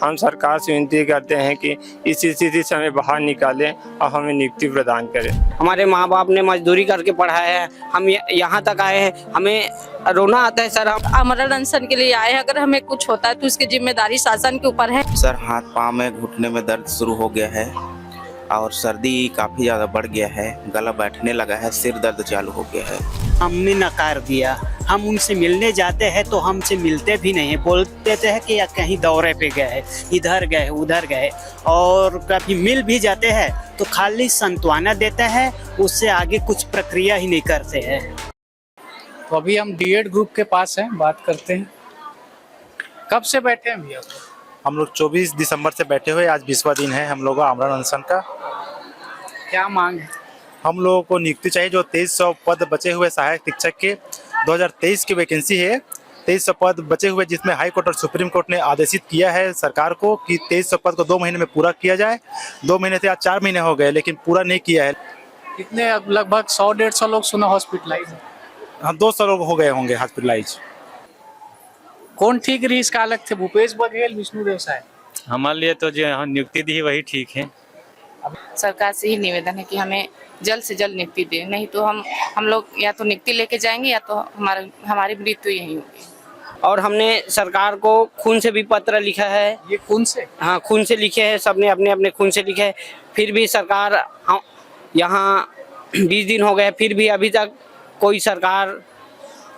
हम सरकार से विनती करते हैं कि इस स्थिति से हमें बाहर निकालें और हमें नियुक्ति प्रदान करें। हमारे माँ बाप ने मजदूरी करके पढ़ाया है, हम यहाँ तक आए हैं, हमें रोना आता है सर। हम आमरण अनशन के लिए आए हैं, अगर हमें कुछ होता है तो इसकी जिम्मेदारी शासन के ऊपर है। सर हाथ पाँव में घुटने में दर्द शुरू हो गया है और सर्दी काफ़ी ज़्यादा बढ़ गया है, गला बैठने लगा है, सिर दर्द चालू हो गया है। हमने नकार दिया, हम उनसे मिलने जाते हैं तो हमसे मिलते भी नहीं है, बोल देते हैं कि या कहीं दौरे पे गए हैं, इधर गए उधर गए, और कभी मिल भी जाते हैं तो खाली सांत्वना देते हैं, उससे आगे कुछ प्रक्रिया ही नहीं करते हैं। तो अभी हम डीएड ग्रुप के पास हैं, बात करते हैं। कब से बैठे हैं भैया? हम लोग 24 दिसंबर से बैठे हुए, आज 20वां दिन है हम लोगों का आमरण अनशन का। क्या मांग है? हम लोगों को नियुक्ति चाहिए, जो 2300 पद बचे हुए सहायक शिक्षक के 2023 की वैकेंसी है, 2300 पद बचे हुए, जिसमें हाई कोर्ट और सुप्रीम कोर्ट ने आदेशित किया है सरकार को कि 2300 पद को 2 महीने में पूरा किया जाए। 2 महीने से आज 4 महीने हो गए, लेकिन पूरा नहीं किया है। कितने लगभग 100-150 लोग सुना हॉस्पिटलाइज? हाँ, 200 लोग हो गए होंगे हॉस्पिटलाइज। कौन ठीक रही इसका अलग थे, भूपेश बघेल, विष्णुदेव साय? हमारे लिए तो जो यहाँ नियुक्ति दी वही ठीक है। सरकार से ही निवेदन है कि हमें जल्द से जल्द नियुक्ति दे, नहीं तो हम लोग या तो नियुक्ति लेके जाएंगे या तो हमारी मृत्यु यही होगी। और हमने सरकार को खून से भी पत्र लिखा है। ये खून से? हाँ, खून से लिखे हैं, सबने अपने अपने खून से लिखे हैं। फिर भी सरकार, यहाँ 20 दिन हो गए, फिर भी अभी तक कोई सरकार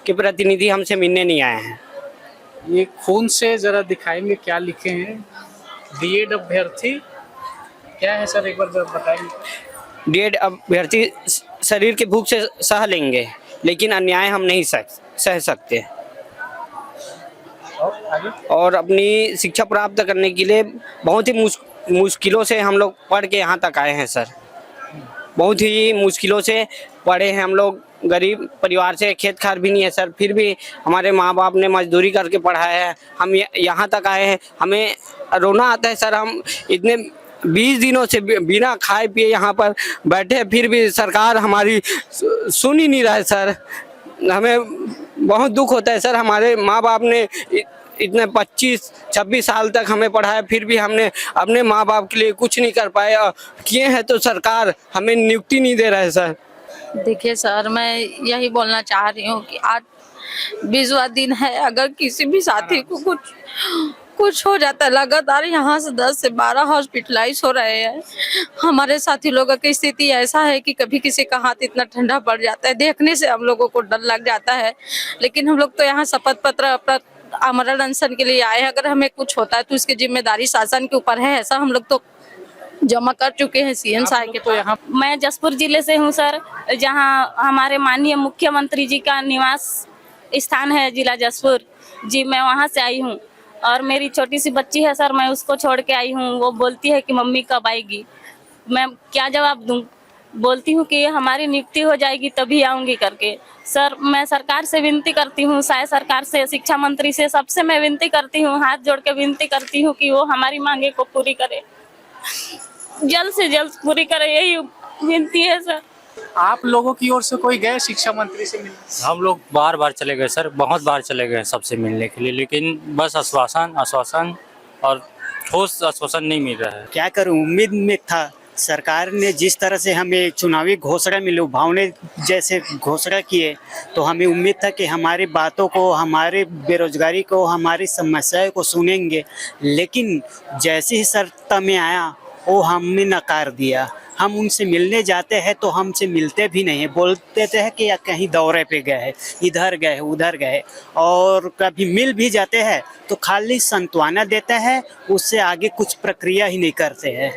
के प्रतिनिधि हमसे मिलने नहीं आए हैं। ये खून से जरा दिखाएंगे क्या लिखे हैं? डीएड अभ्यर्थी क्या है सर, एक बार जरा बताएंगे। डीएड अभ्यर्थी शरीर की भूख से सह लेंगे, लेकिन अन्याय हम नहीं सह सकते। और अपनी शिक्षा प्राप्त करने के लिए बहुत ही मुश्किलों से हम लोग पढ़ के यहाँ तक आए हैं सर। बहुत ही मुश्किलों से पढ़े हैं हम लोग, गरीब परिवार से, खेत खार भी नहीं है सर, फिर भी हमारे माँ बाप ने मजदूरी करके पढ़ाया है, हम यहाँ तक आए हैं, हमें रोना आता है सर। हम इतने 20 दिनों से बिना खाए पिए यहाँ पर बैठे, फिर भी सरकार हमारी सुन ही नहीं रहा है सर। हमें बहुत दुख होता है सर। हमारे माँ बाप ने इतने 25-26 साल तक हमें पढ़ाया, फिर भी हमने अपने माँ बाप के लिए कुछ नहीं कर पाए, किए हैं तो सरकार हमें नियुक्ति नहीं दे रहा है सर। देखिए सर, मैं यही बोलना चाह रही हूँ कि आज 20वां दिन है, अगर किसी भी साथी को कुछ हो जाता है, लगातार यहाँ से 10 से 12 हॉस्पिटलाइज हो रहे हैं। हमारे साथी लोगों की स्थिति ऐसा है कि कभी किसी का हाथ इतना ठंडा पड़ जाता है, देखने से हम लोगों को डर लग जाता है। लेकिन हम लोग तो यहाँ शपथ पत्र आमरण अनशन के लिए आए हैं, अगर हमें कुछ होता है तो इसकी जिम्मेदारी शासन के ऊपर है, ऐसा हम लोग तो जमा कर चुके हैं सीएम साहब के तो यहाँ। मैं जसपुर जिले से हूँ सर, जहाँ हमारे माननीय मुख्यमंत्री जी का निवास स्थान है जिला जसपुर जी, मैं वहाँ से आई हूँ। और मेरी छोटी सी बच्ची है सर, मैं उसको छोड़ के आई हूँ। वो बोलती है कि मम्मी कब आएगी, मैं क्या जवाब दूँ? बोलती हूँ कि हमारी नियुक्ति हो जाएगी तभी आऊँगी करके। सर मैं सरकार से विनती करती हूँ, शायद सरकार से, शिक्षा मंत्री से, सबसे मैं विनती करती हूँ, हाथ जोड़ के विनती करती हूँ कि वो हमारी मांगे को पूरी करे, जल्द से जल्द पूरी करे, यही विनती है सर। आप लोगों की ओर से कोई गए शिक्षा मंत्री से मिलने? हम लोग बार चले गए सर, बहुत बार चले गए सबसे मिलने के लिए, लेकिन बस आश्वासन और ठोस आश्वासन नहीं मिल रहा है। क्या करूं, उम्मीद में था। सरकार ने जिस तरह से हमें चुनावी घोषणा में लुभावने जैसे घोषणा किए, तो हमें उम्मीद था कि हमारी बातों को, हमारे बेरोजगारी को, हमारी समस्याओं को सुनेंगे, लेकिन जैसे ही सत्ता में आया वो हमने नकार दिया। हम उनसे मिलने जाते हैं तो हमसे मिलते भी नहीं है, बोल देते हैं कि या कहीं दौरे पे गए हैं, इधर गए उधर गए, और कभी मिल भी जाते हैं तो खाली सांत्वना देते हैं, उससे आगे कुछ प्रक्रिया ही नहीं करते हैं।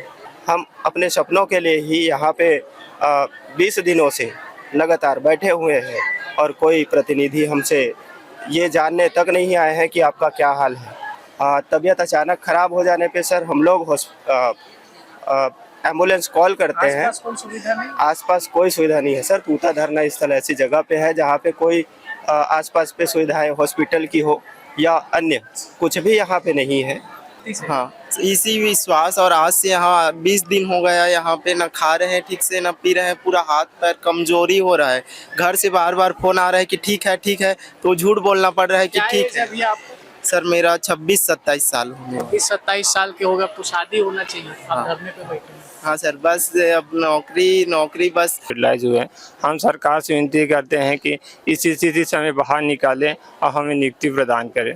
हम अपने सपनों के लिए ही यहाँ पे 20 दिनों से लगातार बैठे हुए हैं और कोई प्रतिनिधि हमसे ये जानने तक नहीं आए हैं कि आपका क्या हाल है। तबीयत अचानक ख़राब हो जाने पे सर हम लोग एम्बुलेंस कॉल करते हैं। आसपास कोई सुविधा नहीं है सर। पूता धरना स्थल ऐसी जगह पे है जहाँ पे कोई आसपास पे सुविधाएं हॉस्पिटल की हो या अन्य कुछ भी यहाँ पे नहीं है। हाँ, इसी विश्वास और आज से यहाँ 20 दिन हो गया, यहाँ पे न खा रहे हैं ठीक से, न पी रहे हैं, पूरा हाथ पैर कमजोरी हो रहा है। घर से बार बार फोन आ रहा है कि ठीक है, तो झूठ बोलना पड़ रहा है कि ठीक है। सर मेरा 26-27 साल हो गया। 27 साल के हो गए, अब तो शादी होना चाहिए। आप धरने पे बैठे हैं। हाँ सर, बस अब नौकरी बस। यूटिलाइज हुए हैं। हम सरकार से विनती करते हैं कि इस स्थिति से हमें बाहर निकालें और हमें नियुक्ति प्रदान करें।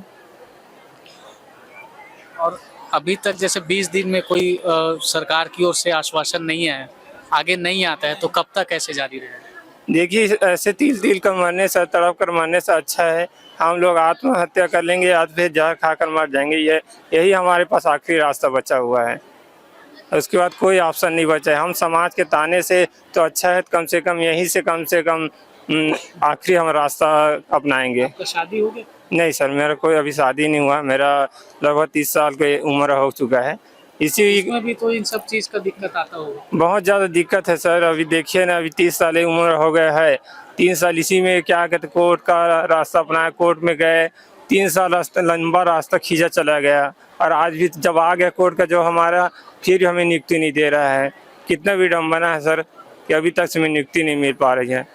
और अभी तक जैसे 20 दिन में कोई सरकार की ओर से आश्वासन नहीं है, आगे नहीं आता है, तो कब तक ऐसे जारी रहेगा? देखिए, ऐसे तिल कर मरने से, तड़प कर मरने से अच्छा है हम लोग आत्महत्या कर लेंगे या फिर जहर खाकर मर जाएंगे। यही हमारे पास आखिरी रास्ता बचा हुआ है। उसके बाद कोई ऑप्शन नहीं बचा है। हम समाज के ताने से तो अच्छा है कम से कम यहीं से कम आखिरी हम रास्ता अपनाएंगे। आपका शादी हो गया? नहीं सर, मेरा कोई अभी शादी नहीं हुआ। मेरा लगभग 30 साल की उम्र हो चुका है। इसमें भी तो इन सब चीज का दिक्कत आता होगा। बहुत ज़्यादा दिक्कत है सर। अभी देखिए ना, अभी 30 साल की उम्र हो गया है। 3 साल इसी में क्या कहते कोर्ट का रास्ता अपनाया, कोर्ट में गए 3 साल रास्ता, लंबा रास्ता खींचा चला गया। और आज भी जब आ गया कोर्ट का जो हमारा, फिर हमें नियुक्ति नहीं दे रहा है। कितना विडम्बना है सर कि अभी तक हमें नियुक्ति नहीं मिल पा रही है।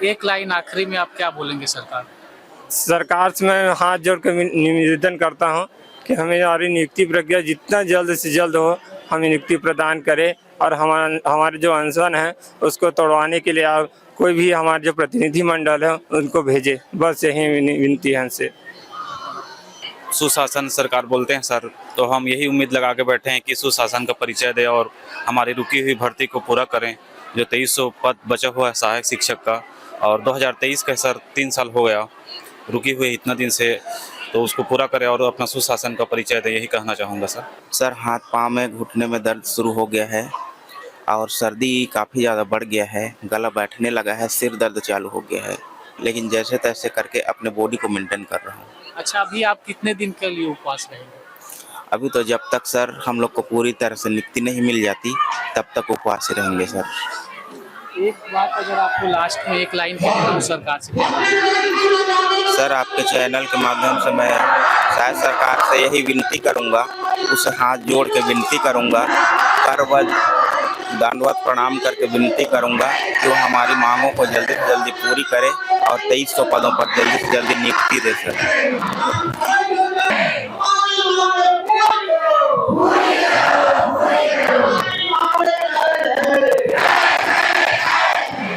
एक लाइन आखिरी में आप क्या बोलेंगे सरकार से मैं हाथ जोड़ कर निवेदन करता हूँ कि हमें हमारी नियुक्ति प्रक्रिया जितना जल्द से जल्द हो हमें नियुक्ति प्रदान करे और हमारे जो अनशन है उसको तोड़वाने के लिए आप कोई भी हमारे जो प्रतिनिधि मंडल है उनको भेजे। बस यही विनती है हमसे। सुशासन सरकार बोलते हैं सर, तो हम यही उम्मीद लगा के बैठे हैं कि सुशासन का परिचय दे और हमारी रुकी हुई भर्ती को पूरा करें। जो 2300 पद बचा हुआ है सहायक शिक्षक का, और 2023 का सर 3 साल हो गया रुकी हुई इतना दिन से, तो उसको पूरा करें और अपना सुशासन का परिचय दे, यही कहना चाहूँगा सर। सर हाथ पाँव में घुटने में दर्द शुरू हो गया है और सर्दी काफ़ी ज़्यादा बढ़ गया है, गला बैठने लगा है, सिर दर्द चालू हो गया है, लेकिन जैसे तैसे करके अपने बॉडी को मेंटेन कर रहा हूँ। अच्छा, अभी आप कितने दिन के लिए उपवास रहेंगे? अभी तो जब तक सर हम लोग को पूरी तरह से नियुक्ति नहीं मिल जाती तब तक उपवास ही रहेंगे सर। एक बात अगर आपको लास्ट में एक लाइन कहना हो सरकार से? सर आपके चैनल के माध्यम से मैं शायद सरकार से यही विनती करूंगा, उसे हाथ जोड़ के विनती करूंगा, दंडवत प्रणाम करके विनती करूंगा कि वो हमारी मांगों को जल्दी से जल्दी पूरी करे और 2300 पदों पर जल्दी से जल्दी नियुक्ति दे सके।